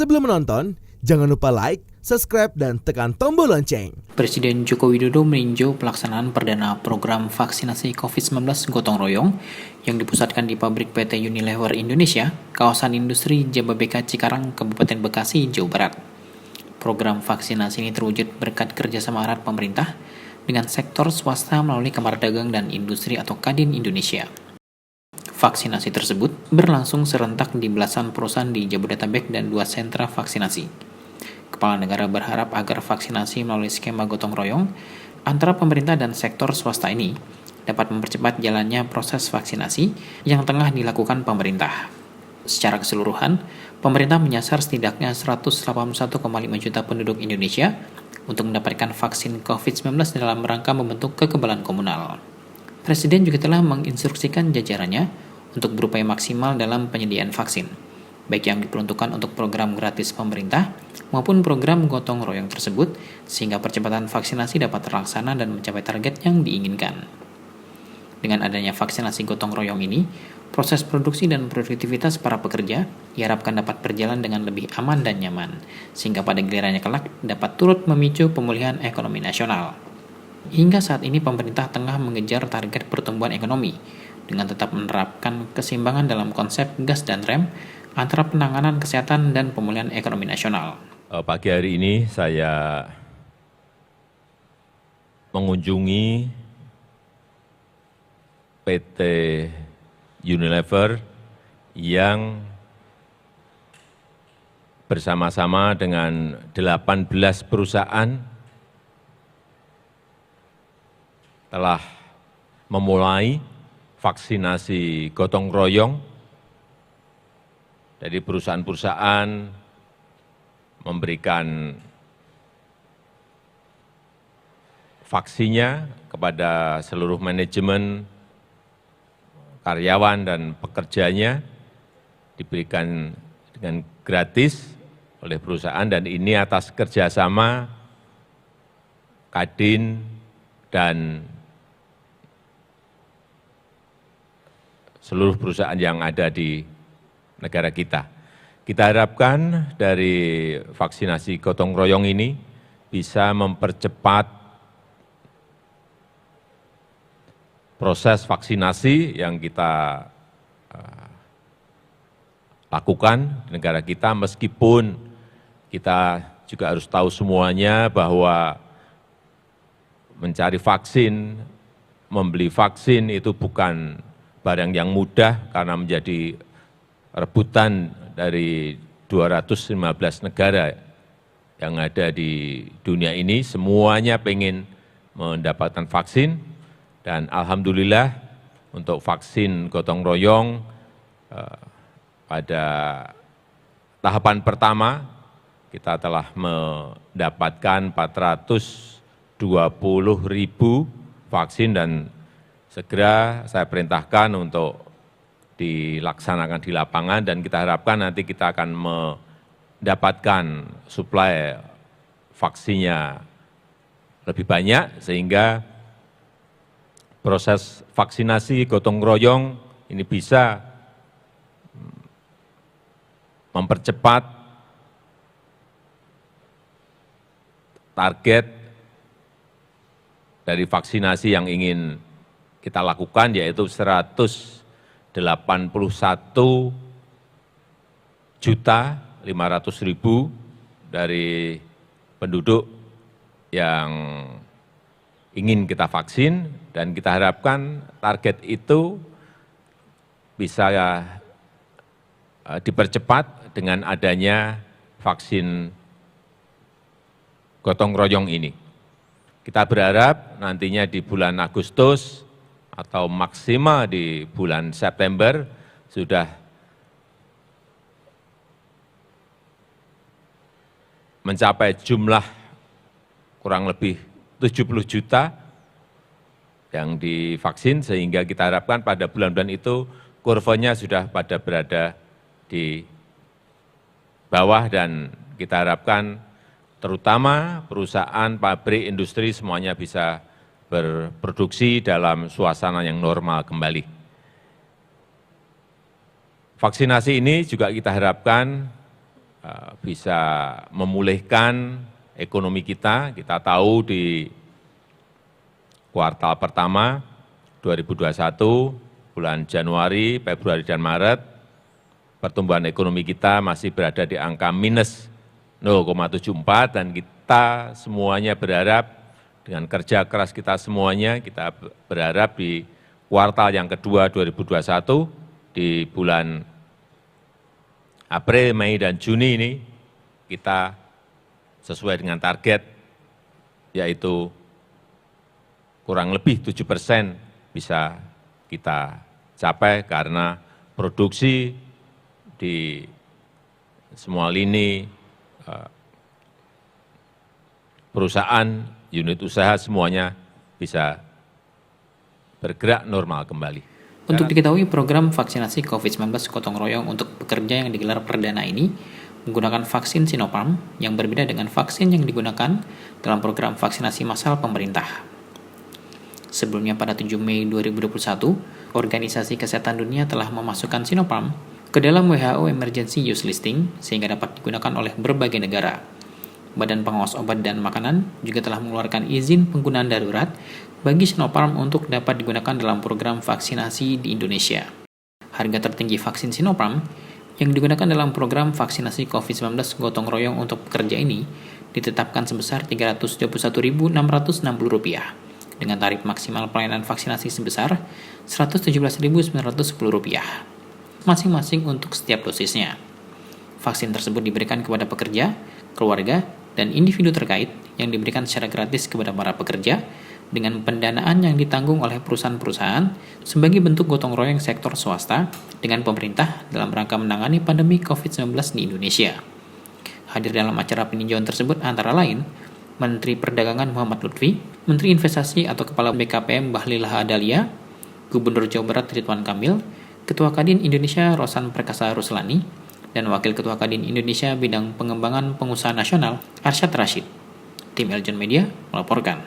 Sebelum menonton, jangan lupa like, subscribe, dan tekan tombol lonceng. Presiden Joko Widodo meninjau pelaksanaan perdana program vaksinasi COVID-19 gotong royong yang dipusatkan di pabrik PT Unilever Indonesia, kawasan industri Jababeka Cikarang, Kabupaten Bekasi, Jawa Barat. Program vaksinasi ini terwujud berkat kerjasama erat pemerintah dengan sektor swasta melalui Kamar Dagang dan Industri atau Kadin Indonesia. Vaksinasi tersebut berlangsung serentak di belasan perusahaan di Jabodetabek dan 2 sentra vaksinasi. Kepala negara berharap agar vaksinasi melalui skema gotong royong antara pemerintah dan sektor swasta ini dapat mempercepat jalannya proses vaksinasi yang tengah dilakukan pemerintah. Secara keseluruhan, pemerintah menyasar setidaknya 181,5 juta penduduk Indonesia untuk mendapatkan vaksin COVID-19 dalam rangka membentuk kekebalan komunal. Presiden juga telah menginstruksikan jajarannya untuk berupaya maksimal dalam penyediaan vaksin, baik yang diperuntukkan untuk program gratis pemerintah maupun program gotong royong tersebut, sehingga percepatan vaksinasi dapat terlaksana dan mencapai target yang diinginkan. Dengan adanya vaksinasi gotong royong ini, proses produksi dan produktivitas para pekerja diharapkan dapat berjalan dengan lebih aman dan nyaman, sehingga pada gilirannya kelak dapat turut memicu pemulihan ekonomi nasional. Hingga saat ini pemerintah tengah mengejar target pertumbuhan ekonomi dengan tetap menerapkan keseimbangan dalam konsep gas dan rem antara penanganan kesehatan dan pemulihan ekonomi nasional. Pagi hari ini saya mengunjungi PT Unilever yang bersama-sama dengan 18 perusahaan telah memulai vaksinasi gotong royong dari perusahaan-perusahaan memberikan vaksinnya kepada seluruh manajemen, karyawan dan pekerjanya, diberikan dengan gratis oleh perusahaan, dan ini atas kerjasama Kadin dan seluruh perusahaan yang ada di negara kita. Kita harapkan dari vaksinasi gotong royong ini bisa mempercepat proses vaksinasi yang kita lakukan di negara kita, meskipun kita juga harus tahu semuanya bahwa mencari vaksin, membeli vaksin itu bukan barang yang mudah karena menjadi rebutan dari 215 negara yang ada di dunia ini. Semuanya pengen mendapatkan vaksin, dan alhamdulillah untuk vaksin gotong royong pada tahapan pertama kita telah mendapatkan 420.000 vaksin, dan segera saya perintahkan untuk dilaksanakan di lapangan, dan kita harapkan nanti kita akan mendapatkan suplai vaksinnya lebih banyak, sehingga proses vaksinasi gotong royong ini bisa mempercepat target dari vaksinasi yang ingin kita lakukan, yaitu 181.500.000 dari penduduk yang ingin kita vaksin, dan kita harapkan target itu bisa dipercepat dengan adanya vaksin gotong royong ini. Kita berharap nantinya di bulan Agustus atau maksimal di bulan September sudah mencapai jumlah kurang lebih 70 juta yang divaksin, sehingga kita harapkan pada bulan-bulan itu kurvanya sudah pada berada di bawah, dan kita harapkan terutama perusahaan, pabrik, industri semuanya bisa berproduksi dalam suasana yang normal kembali. Vaksinasi ini juga kita harapkan bisa memulihkan ekonomi kita. Kita tahu di kuartal pertama 2021, bulan Januari, Februari, dan Maret, pertumbuhan ekonomi kita masih berada di angka minus 0,74, dan kita semuanya berharap dengan kerja keras kita semuanya, kita berharap di kuartal yang kedua 2021, di bulan April, Mei, dan Juni ini, kita sesuai dengan target, yaitu kurang lebih 7% bisa kita capai karena produksi di semua lini perusahaan, unit usaha semuanya bisa bergerak normal kembali. Untuk diketahui, program vaksinasi COVID-19 gotong royong untuk pekerja yang digelar perdana ini menggunakan vaksin Sinopharm yang berbeda dengan vaksin yang digunakan dalam program vaksinasi massal pemerintah. Sebelumnya pada 7 Mei 2021, Organisasi Kesehatan Dunia telah memasukkan Sinopharm ke dalam WHO Emergency Use Listing sehingga dapat digunakan oleh berbagai negara. Badan Pengawas Obat dan Makanan juga telah mengeluarkan izin penggunaan darurat bagi Sinopharm untuk dapat digunakan dalam program vaksinasi di Indonesia. Harga tertinggi vaksin Sinopharm yang digunakan dalam program vaksinasi COVID-19 gotong royong untuk pekerja ini ditetapkan sebesar Rp321.660 dengan tarif maksimal pelayanan vaksinasi sebesar Rp117.910 masing-masing untuk setiap dosisnya. Vaksin tersebut diberikan kepada pekerja, keluarga, dan individu terkait yang diberikan secara gratis kepada para pekerja dengan pendanaan yang ditanggung oleh perusahaan-perusahaan sebagai bentuk gotong royong sektor swasta dengan pemerintah dalam rangka menangani pandemi COVID-19 di Indonesia. Hadir dalam acara peninjauan tersebut antara lain Menteri Perdagangan Muhammad Lutfi, Menteri Investasi atau Kepala BKPM Bahlil Lahadalia, Gubernur Jawa Barat Ridwan Kamil, Ketua Kadin Indonesia Rosan Perkasa Ruslani, dan Wakil Ketua Kadin Indonesia Bidang Pengembangan Pengusaha Nasional Arsyad Rashid. Tim Eljon Media melaporkan.